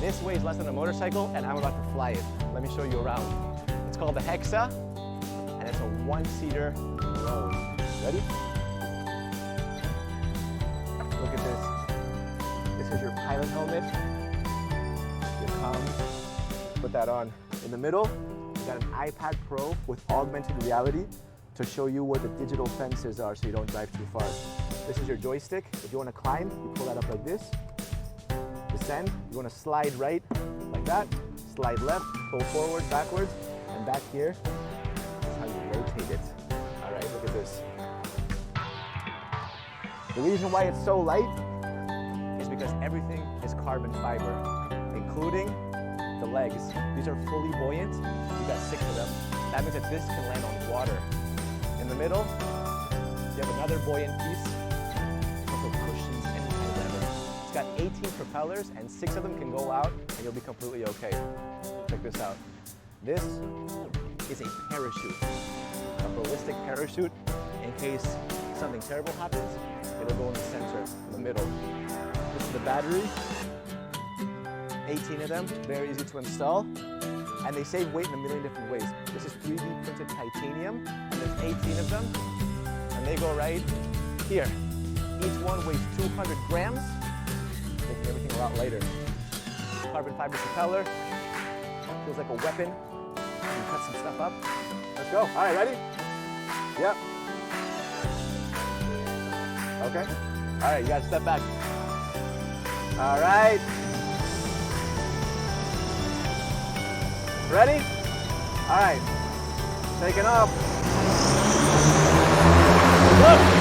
This weighs less than a motorcycle, and I'm about to fly it. Let me show you around. It's called the Hexa, and it's a one-seater drone. Ready? Look at this. This is your pilot helmet. Your comms. Put that on. In the middle, you got an iPad Pro with augmented reality to show you where the digital fences are so you don't drive too far. This is your joystick. If you want to climb, you pull that up like this. Descend, you want to slide right like that. Slide left, pull forward, backwards, and back here is how you rotate it. All right, look at this. The reason why it's so light is because everything is carbon fiber, including the legs. These are fully buoyant. You got 6 of them. That means that this can land on water. In the middle, you have another buoyant piece. Also cushions any kind of leather. It's got 18 propellers, and 6 of them can go out, and you'll be completely okay. Check this out. This is a parachute, a ballistic parachute. In case something terrible happens, it'll go in the center, in the middle. This is the battery. 18 of them, very easy to install. And they save weight in a million different ways. This is 3D printed titanium, and there's 18 of them. And they go right here. Each one weighs 200 grams, making everything a lot lighter. Carbon fiber propeller, feels like a weapon. You can cut some stuff up. Let's go. All right, ready? Yep. Okay. All right, you gotta step back. All right. Ready? All right. Taking off. Look.